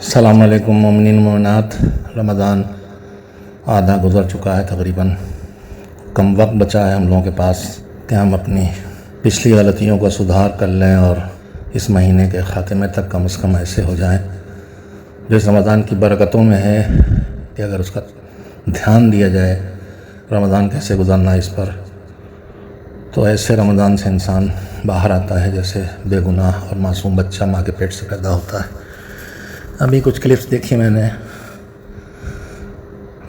السلام علیکم مومنین مومنات۔ رمضان آدھا گزر چکا ہے، تقریباً کم وقت بچا ہے ہم لوگوں کے پاس کہ ہم اپنی پچھلی غلطیوں کو سدھار کر لیں اور اس مہینے کے خاتمے تک کم از کم ایسے ہو جائیں جو اس رمضان کی برکتوں میں ہے کہ اگر اس کا دھیان دیا جائے رمضان کیسے گزارنا اس پر، تو ایسے رمضان سے انسان باہر آتا ہے جیسے بے گناہ اور معصوم بچہ ماں کے پیٹ سے پیدا ہوتا ہے۔ ابھی کچھ کلپس دیکھی میں نے،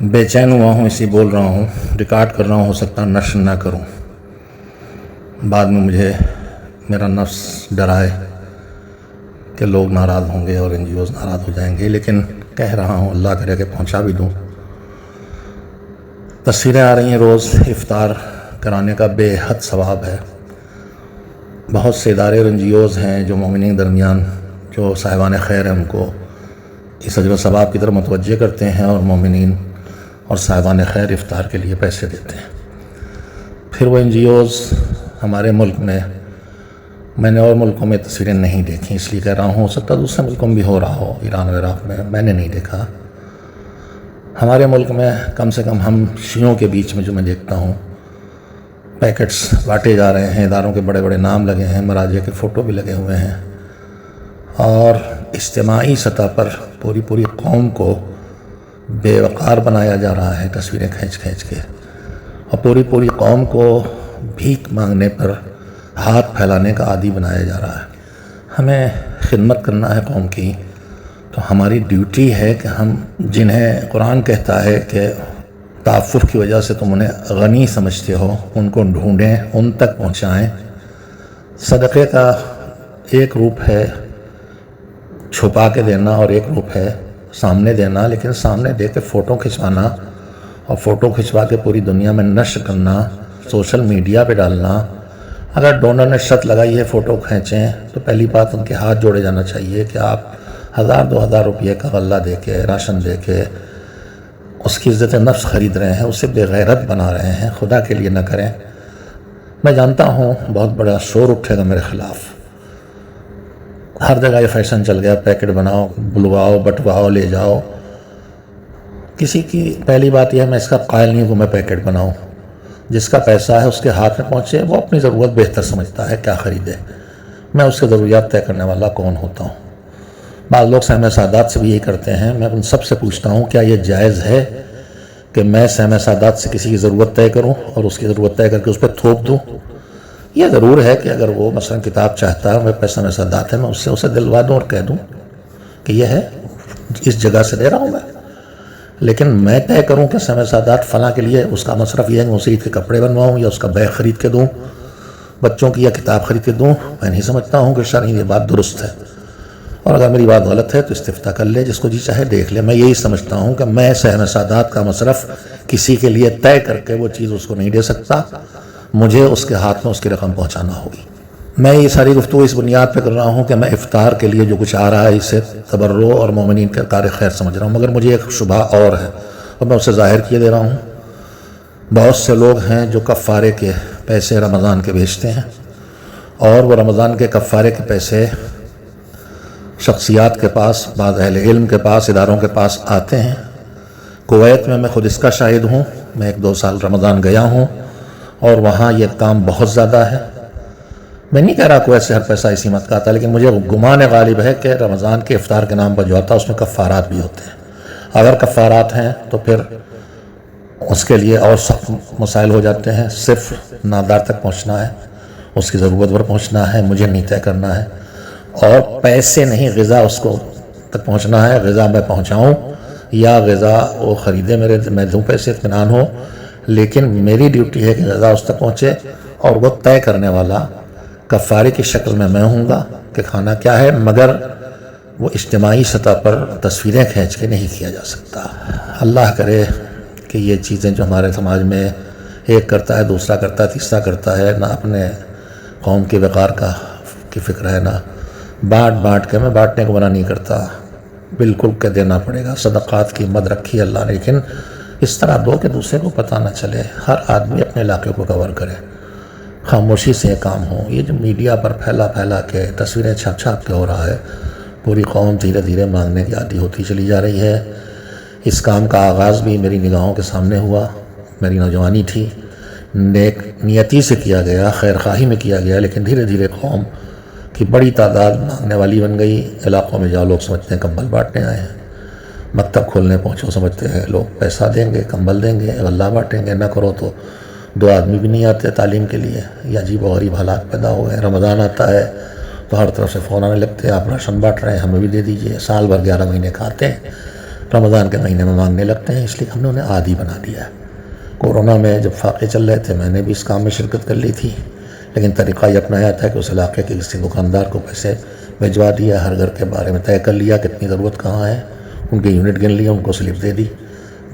بے چین ہوا ہوں اسی بول رہا ہوں، ریکارڈ کر رہا ہوں، ہو سکتا نشر نہ کروں، بعد میں مجھے میرا نفس ڈرائے کہ لوگ ناراض ہوں گے اور این جی اوز ناراض ہو جائیں گے، لیکن کہہ رہا ہوں، اللہ کرے کہ پہنچا بھی دوں۔ تصویریں آ رہی ہیں روز، افطار کرانے کا بے حد ثواب ہے۔ بہت سے ادارے اور این جی اوز ہیں جو مومنین درمیان جو صاحبان خیر ہیں ان کو اس اجر و ثواب کی طرف متوجہ کرتے ہیں، اور مومنین اور صاحبان خیر افطار کے لیے پیسے دیتے ہیں۔ پھر وہ این جی اوز ہمارے ملک میں نے اور ملکوں میں تصویریں نہیں دیکھیں، اس لیے کہہ رہا ہوں، ہو سکتا دوسرے ملکوں میں بھی ہو رہا ہو، ایران و عراق میں نے نہیں دیکھا۔ ہمارے ملک میں کم سے کم ہم شیعوں کے بیچ میں جو میں دیکھتا ہوں، پیکٹس بانٹے جا رہے ہیں، اداروں کے بڑے بڑے نام لگے ہیں، مراجع کے فوٹو بھی لگے ہوئے ہیں، اور اجتماعی سطح پر پوری قوم کو بے وقار بنایا جا رہا ہے تصویریں کھینچ کے، اور پوری قوم کو بھیک مانگنے پر ہاتھ پھیلانے کا عادی بنایا جا رہا ہے۔ ہمیں خدمت کرنا ہے قوم کی، تو ہماری ڈیوٹی ہے کہ ہم جنہیں قرآن کہتا ہے کہ تعفف کی وجہ سے تم انہیں غنی سمجھتے ہو، ان کو ڈھونڈیں، ان تک پہنچائیں۔ صدقے کا ایک روپ ہے چھپا کے دینا اور ایک روپ ہے سامنے دینا، لیکن سامنے دے کے فوٹو کھنچوانا اور فوٹو کھنچوا کے پوری دنیا میں نشر کرنا، سوشل میڈیا پہ ڈالنا۔ اگر ڈونر نے شرط لگائی ہے فوٹو کھینچیں، تو پہلی بات ان کے ہاتھ جوڑے جانا چاہیے کہ آپ 1000-2000 روپے کا غلہ دے کے، راشن دے کے اس کی عزت نفس خرید رہے ہیں، اسے بے غیرت بنا رہے ہیں۔ خدا کے لیے نہ کریں۔ میں جانتا ہوں بہت بڑا شور اٹھے گا میرے خلاف، ہر جگہ یہ فیشن چل گیا، پیکٹ بناؤ، بلواؤ، بٹواؤ، لے جاؤ۔ کسی کی پہلی بات یہ ہے، میں اس کا قائل نہیں ہوں کہ میں پیکٹ بناؤں۔ جس کا پیسہ ہے اس کے ہاتھ میں پہنچے، وہ اپنی ضرورت بہتر سمجھتا ہے کیا خریدے، میں اس کی ضروریات طے کرنے والا کون ہوتا ہوں؟ بعض لوگ سہم سادات سے بھی یہی کرتے ہیں۔ میں ان سب سے پوچھتا ہوں، کیا یہ جائز ہے کہ میں سہم سادات سے کسی کی ضرورت طے کروں اور اس کی ضرورت طے کر کے اس پہ تھوپ دوں؟ یہ ضرور ہے کہ اگر وہ مثلا کتاب چاہتا ہے، میرے پیسہ میں سادات ہے، میں اسے دلوا دوں اور کہہ دوں کہ یہ ہے، اس جگہ سے دے رہا ہوں میں، لیکن میں طے کروں کہ سہم سادات فلاں کے لیے اس کا مصرف یہ ہے کہ اسے عید کے کپڑے بنواؤں یا اس کا بیگ خرید کے دوں، بچوں کی یا کتاب خرید کے دوں؟ میں نہیں سمجھتا ہوں کہ شرعی یہ بات درست ہے، اور اگر میری بات غلط ہے تو استفتاء کر لے، جس کو جی چاہے دیکھ لے۔ میں یہی سمجھتا ہوں کہ میں سہم سادات کا مصرف کسی کے لیے طے کر کے وہ چیز اس کو نہیں دے سکتا، مجھے اس کے ہاتھ میں اس کی رقم پہنچانا ہوگی۔ میں یہ ساری گفتگو اس بنیاد پہ کر رہا ہوں کہ میں افطار کے لیے جو کچھ آ رہا ہے اسے تبرع اور مومنین کے کار خیر سمجھ رہا ہوں، مگر مجھے ایک شبہ اور ہے اور میں اسے ظاہر کیے دے رہا ہوں۔ بہت سے لوگ ہیں جو کفارے کے پیسے رمضان کے بھیجتے ہیں، اور وہ رمضان کے کفارے کے پیسے شخصیات کے پاس، بعض اہل علم کے پاس، اداروں کے پاس آتے ہیں۔ کویت میں خود اس کا شاہد ہوں، میں 1-2 سال رمضان گیا ہوں، اور وہاں یہ کام بہت زیادہ ہے۔ میں نہیں کہہ رہا کویت سے ہر پیسہ اسی مت کا آتا، لیکن مجھے گمان غالب ہے کہ رمضان کے افطار کے نام پر جو آتا ہے اس میں کفارات بھی ہوتے ہیں۔ اگر کفارات ہیں تو پھر اس کے لیے اور سخت مسائل ہو جاتے ہیں۔ صرف نادار تک پہنچنا ہے، اس کی ضرورت پر پہنچنا ہے، مجھے نہیں طے کرنا ہے، اور پیسے نہیں، غذا اس کو تک پہنچنا ہے۔ غذا میں پہنچاؤں یا غذا وہ خریدے میرے، میں دوں پیسے، اطمینان ہو، لیکن میری ڈیوٹی ہے کہ غذا اس تک پہنچے، اور وہ طے کرنے والا کفارے کی شکل میں ہوں گا کہ کھانا کیا ہے، مگر وہ اجتماعی سطح پر تصویریں کھینچ کے نہیں کیا جا سکتا۔ اللہ کرے کہ یہ چیزیں جو ہمارے سماج میں ایک کرتا ہے، دوسرا کرتا ہے، تیسرا کرتا ہے، نہ اپنے قوم کے وقار کی فکر ہے، نہ بانٹ کے، میں بانٹنے کو منع نہیں کرتا، بالکل کہ دینا پڑے گا۔ صدقات کی مد رکھی اللہ نے، لیکن اس طرح دو کہ دوسرے کو پتہ نہ چلے، ہر آدمی اپنے علاقے کو کور کرے، خاموشی سے یہ کام ہو۔ یہ جو میڈیا پر پھیلا کے تصویریں چھاپ کے ہو رہا ہے، پوری قوم دھیرے دھیرے مانگنے کی عادی ہوتی چلی جا رہی ہے۔ اس کام کا آغاز بھی میری نگاہوں کے سامنے ہوا، میری نوجوانی تھی، نیک نیتی سے کیا گیا، خیر خواہی میں کیا گیا، لیکن دھیرے دھیرے قوم کی بڑی تعداد مانگنے والی بن گئی۔ علاقوں میں جاؤ لوگ سمجھتے ہیں کمبل بانٹنے آئے ہیں، مکتب کھولنے پہنچو سمجھتے ہیں لوگ پیسہ دیں گے، کمبل دیں گے، غلہ بانٹیں گے، نہ کرو تو 2 آدمی بھی نہیں آتے تعلیم کے لیے۔ یہ عجیب و غریب حالات پیدا ہو گئے۔ رمضان آتا ہے تو ہر طرف سے فون آنے لگتے ہیں، آپ راشن بانٹ رہے ہیں ہمیں بھی دے دیجئے۔ سال بھر 11 مہینے کھاتے ہیں، رمضان کے مہینے میں مانگنے لگتے ہیں، اس لیے ہم نے انہیں عادی بنا دیا ہے۔ کورونا میں جب فاقے چل رہے تھے میں نے بھی اس کام میں شرکت کر لی تھی، لیکن طریقہ یہ اپنایا تھا کہ اس علاقے کے کسی دکاندار کو پیسے بھجوا دیا، ہر گھر کے بارے میں طے کر لیا کتنی ضرورت کہاں ہے، ان کے یونٹ گن لیا، ان کو سلپ دے دی،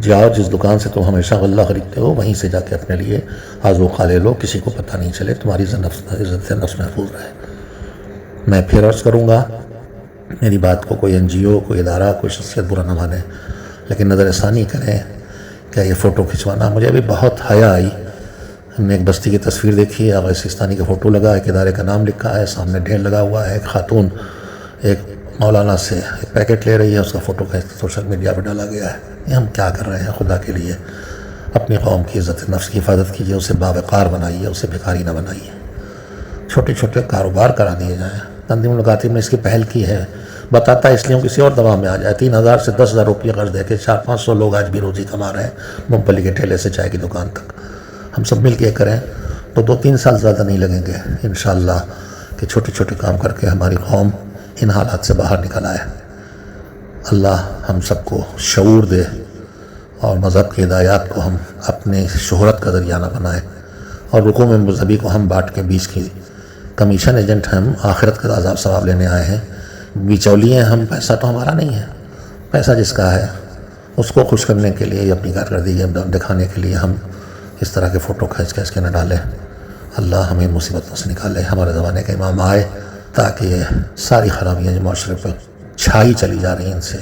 جاؤ جس دکان سے تم ہمیشہ غلہ خریدتے ہو وہیں سے جا کے اپنے لیے آذوقہ لے لو، کسی کو پتہ نہیں چلے، تمہاری عزت نفس محفوظ رہے۔ میں پھر عرض کروں گا، میری بات کو کوئی NGO، کوئی ادارہ، کوئی شخصیت برا نہ مانے، لیکن نظر ثانی کریں کہ یہ فوٹو کھنچوانا مجھے ابھی بہت حیا آئی۔ ہم نے ایک بستی کی تصویر دیکھی ہے، آغا سیستانی کا فوٹو لگا، ایک ادارے کا نام لکھا ہے، سامنے ڈھیر لگا ہوا ہے، ایک خاتون ایک مولانا سے ایک پیکٹ لے رہی ہے، اس کا فوٹو کھینچ سوشل میڈیا پہ ڈالا گیا ہے۔ یہ ہم کیا کر رہے ہیں خدا کے لیے؟ اپنی قوم کی عزت نفس کی حفاظت کیجیے، اسے باوقار بنائیے، اسے بھکاری نہ بنائیے۔ چھوٹے چھوٹے کاروبار کرا دیے جائیں۔ تنظیم الکاتب نے اس کی پہل کی ہے، بتاتا ہے اس لیے ہم کسی اور دوا میں آ جائے۔ 3,000 سے 10,000 روپیہ قرض دے کے 400-500 لوگ آج بھی روزی کما رہے ہیں، مونگ پھلی کے ٹھیلے سے چائے کی دکان تک۔ ہم سب مل کے کریں تو 2-3 سال زیادہ نہیں لگیں گے انشاءاللہ کہ چھوٹے چھوٹے کام کر کے ہماری قوم ان حالات سے باہر نکل آئے۔ اللہ ہم سب کو شعور دے اور مذہب کی ہدایات کو ہم اپنے شہرت کا ذریعہ نہ بنائیں، اور رکوع میں مذہبی کو ہم بانٹ کے بیچ کی کمیشن ایجنٹ ہیں، ہم آخرت کا عذاب ثواب لینے آئے ہیں، بیچولی ہیں ہم، پیسہ تو ہمارا نہیں ہے، پیسہ جس کا ہے اس کو خوش کرنے کے لیے یا اپنی کارکردگی دکھانے کے لیے ہم اس طرح کے فوٹو کھینچ کے نہ ڈالیں۔ اللہ ہمیں مصیبتوں سے نکالے، ہمارے زمانے کا امام آئے تاکہ یہ ساری خرابیاں جو معاشرے پر چھائی چلی جا رہی ہیں ان سے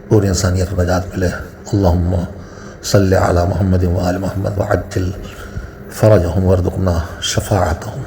پوری انسانیت کو نجات ملے۔ اللہم صلی علی محمد و آل محمد وعجل فرجہم وارزقنا شفاعتہم۔